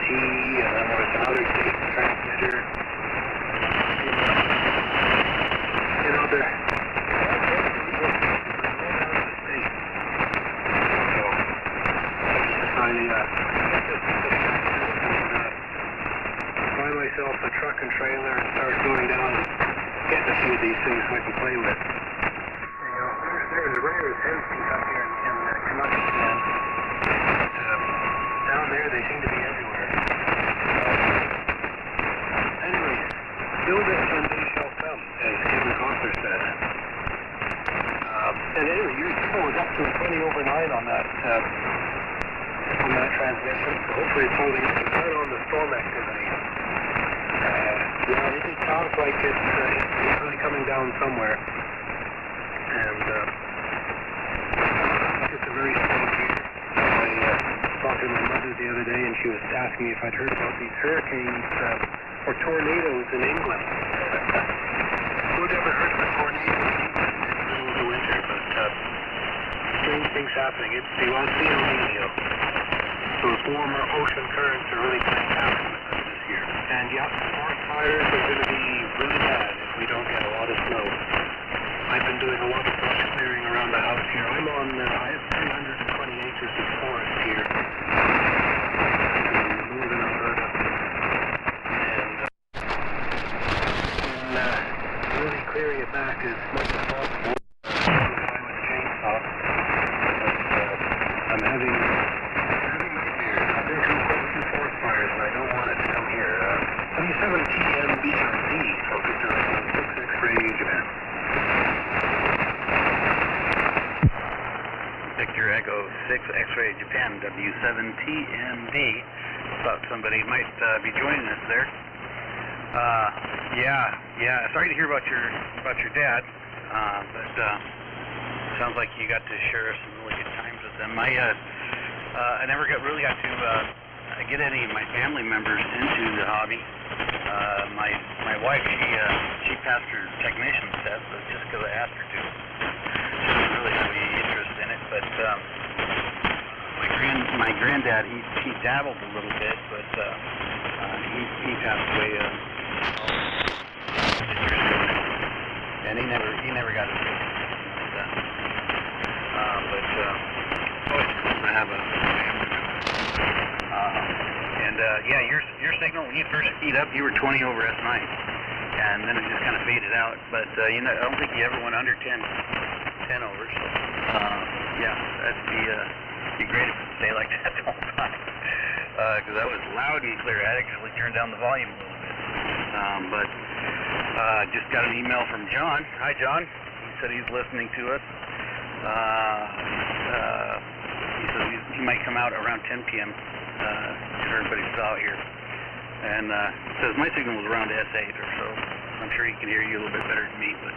and then there was another state transmitter. You know, they're buy myself a truck and trailer and start going down and getting a few of these things so I can play with. You know, they're as rare as hen's teeth up here in Kentucky, but down there they seem to be everywhere. Anyways, build it and they shall come, as Kevin Costner said. And anyway, your signal was up to 20 over 9 on that transmission, so hopefully it's holding up. It's right on the storm activity. Yeah, it sounds like it's really coming down somewhere. And it's a very strong year. I talked to my mother the other day, and she was asking me if I'd heard about these hurricanes or tornadoes in England. Who'd ever heard of a tornado in England in the middle of the winter? But strange things happening. It's the El Nino. Those warmer ocean currents are really playing havoc with us this year. And yeah, forest fires are going to be really bad if we don't get a lot of snow. I've been doing a lot of brush clearing around the house here. I have 320 acres of forest here in northern Alberta. And really clearing it back as much as possible. With a chainsaw. But I'm having forest fires, and I don't want it to come here. W7TMD and VE6XJ Yuking. Victor Echo 6 X-Ray Japan, W7TMD. Thought somebody might be joining us there. Yeah. Sorry to hear about your dad, but sounds like you got to share some really good times with them. I never really got to get any of my family members into the hobby. My wife, she passed her technician's test, but just because I asked her to. She didn't really have any interest in it, but my granddad, he dabbled a little bit, but he passed away 6 years ago now, and he never got it. I have a yeah, your signal, when you first heat up, you were 20 over S9, and then it just kind of faded out, but I don't think you ever went under 10 over, so yeah, that'd be great if it would stay like that the whole time, because that was loud and clear. I actually turned down the volume a little bit, but just got an email from John. Hi, John. He said he's listening to us. He said he might come out around 10 p.m. If everybody's out here. And it says my signal was around S8 or so. I'm sure he can hear you a little bit better than me, but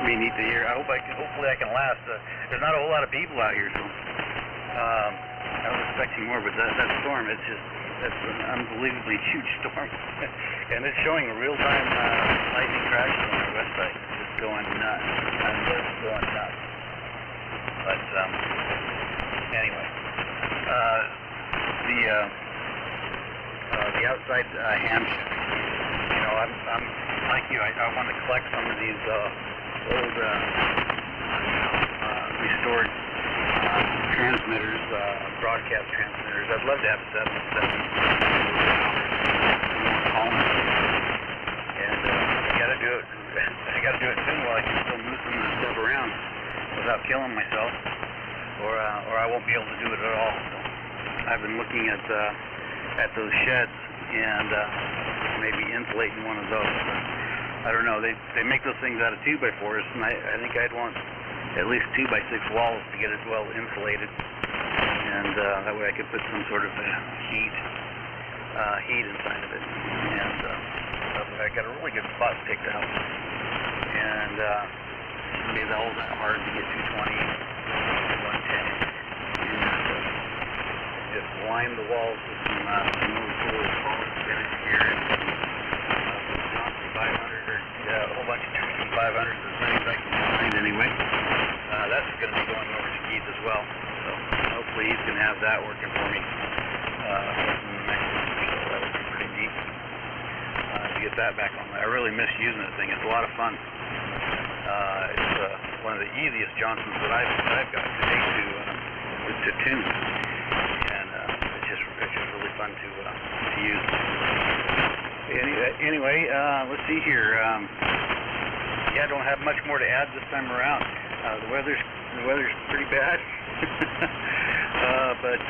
be neat to hear. Hopefully I can last. There's not a whole lot of people out here, so I was expecting more, but that storm, it's an unbelievably huge storm. And it's showing real-time lightning crashes on our website. It's just going nuts. I'm just going nuts. But anyway, the outside ham shack. I'm like you. I want to collect some of these old restored transmitters, broadcast transmitters. I'd love to have a 7-7 and I gotta do it. I gotta do it soon while I can still move some of this stuff around without killing myself, or I won't be able to do it at all. So I've been looking at those sheds and maybe insulating one of those. But I don't know. They make those things out of 2x4s, and I think I'd want at least 2x6 walls to get it well insulated, and that way I could put some sort of heat inside of it. And I got a really good spot picked out, and shouldn't be all that hard to get 220, 110, and just line the walls with some really cool polished finish here, and some Johnson 500 or a whole bunch of Johnson 500s, as many as I can find anyway. That's going to be going over to Keith as well, so hopefully he's can have that working for me within the next week or so. That would be pretty neat to get that back on. I really miss using the thing. It's a lot of fun. It's one of the easiest Johnsons that I've got to date to tune, and it's just really fun to use. Anyway, let's see here. Yeah, I don't have much more to add this time around. The weather's pretty bad, but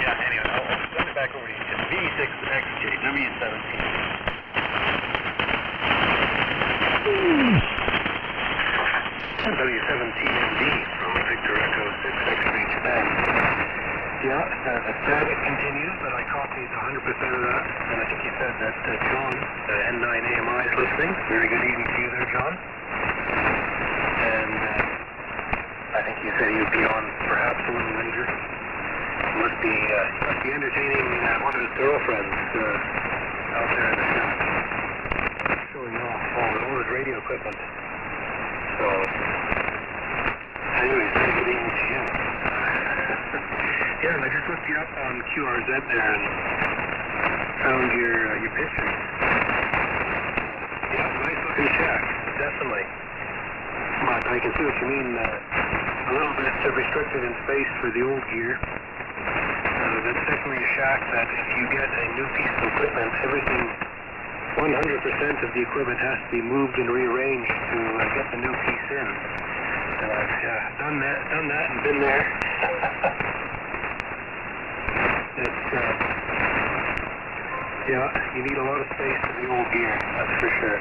yeah. Anyway, I'll send it back over to you. It's VE6XJ W7TMD. W7TMD from Victor Echo 6XJ Japan. Yeah, the static continues, but I copied 100% of that, and I think you said that John, N9AMI, is listening. Very good evening to you there, John. And I think you said you'd be on perhaps a little later. You must be entertaining one of his girlfriends out there in the shop, showing off all his radio equipment. So, anyways, very good evening to you. Yeah, and I just looked you up on QRZ there and found your pictures. Yeah, nice looking shack, definitely. But I can see what you mean. A little bit restricted in space for the old gear. That's definitely a shack that if you get a new piece of equipment, everything, 100% of the equipment has to be moved and rearranged to get the new piece in. And I've done that and been there. It's yeah, you need a lot of space for the old gear, that's for sure.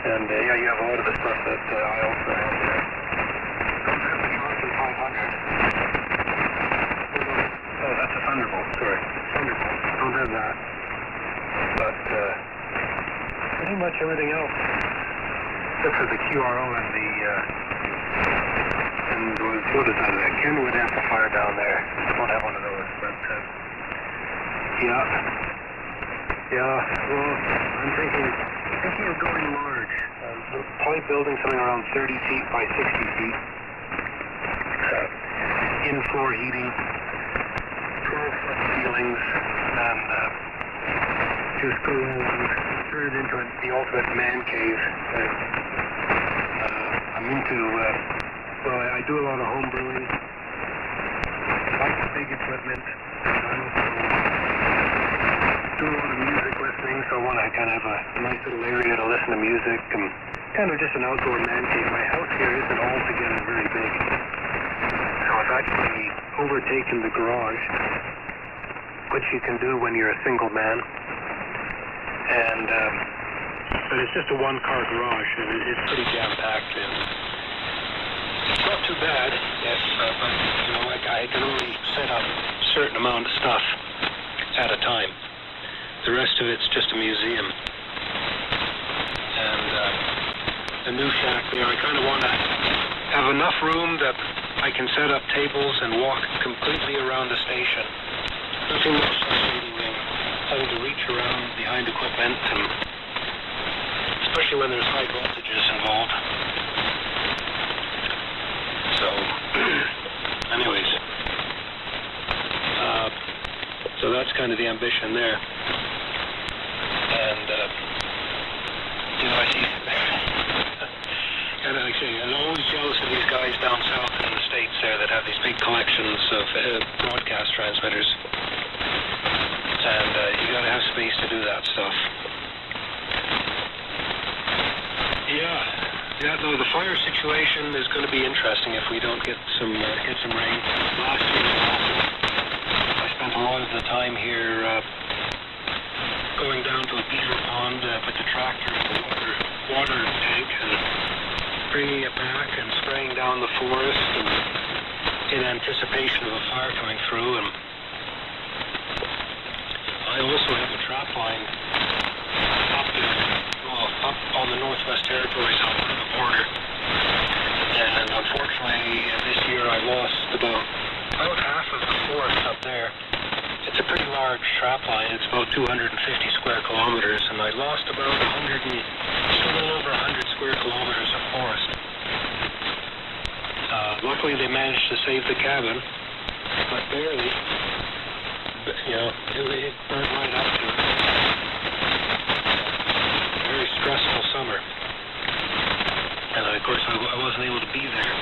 And yeah, you have a lot of the stuff that I also have there. Don't have the Johnson 500. Oh, that's a Thunderbolt, sorry. Thunderbolt. Don't have that. But pretty much everything else, except for the QRO and the what is that? Kenwood amplifier down there. I don't have one of those, but yeah. Well, I'm thinking of going large. Probably building something around 30 feet by 60 feet. In-floor heating, 12-foot ceilings, and just turn it into the ultimate man cave. I'm into, well, I do a lot of home brewing. I like the big equipment. I also do a lot of music listening, so I want to kind of have a nice little area to listen to music, and kind of just an outdoor man cave. My house here isn't altogether very big, so I've actually overtaken the garage, which you can do when you're a single man. And but it's just a one-car garage, and it's pretty jam-packed. And it's not too bad, yes, but you know, like I can only set up a certain amount of stuff at a time. The rest of it's just a museum. And the new shack there, I kind of want to have enough room that I can set up tables and walk completely around the station. Nothing more frustrating than having to reach around behind equipment, and especially when there's high voltages involved. So, anyways, so that's kind of the ambition there. And you know, I see, kind of like saying, I'm always jealous of these guys down south in the States there that have these big collections of broadcast transmitters. And you gotta have space to do that stuff. Yeah, no, the fire situation is going to be interesting if we don't get some rain. Last year was awful. I spent a lot of the time here going down to a beaver pond with the tractor and the water tank and bringing it back and spraying down the forest and in anticipation of a fire coming through. And I also have a trap line up there, well, up on the Northwest Territories out on the border. And unfortunately, this year I lost about half of the forest up there. It's a pretty large trap line. It's about 250 square kilometers, and I lost about a little over 100 square kilometers of forest. Luckily, they managed to save the cabin, but barely. You know, it burnt right up to it. Very stressful summer. And of course, I wasn't able to be there.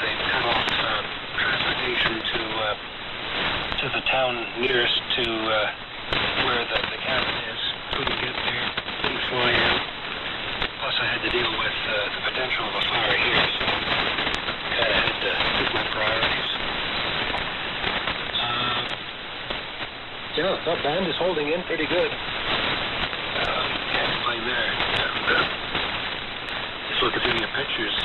They cut off transportation to the town nearest to where the cabin is. Couldn't get there. Couldn't fly in. Plus, I had to deal with the potential of a fire here, so kind of had to pick my priorities. Yeah, that band is holding in pretty good. Can't complain there. And, just looking through your pictures.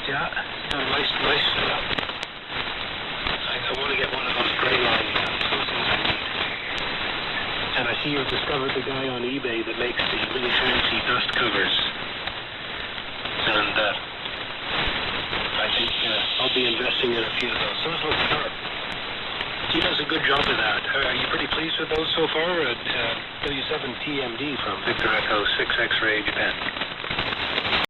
Yeah, got a nice setup. I want to get one of those gray line those things I need. And I see you've discovered the guy on eBay that makes the really fancy dust covers. And I think I'll be investing in a few of those. Those look sharp. He does a good job of that. Are you pretty pleased with those so far? W7TMD from Victor Echo 6 X-Ray Japan.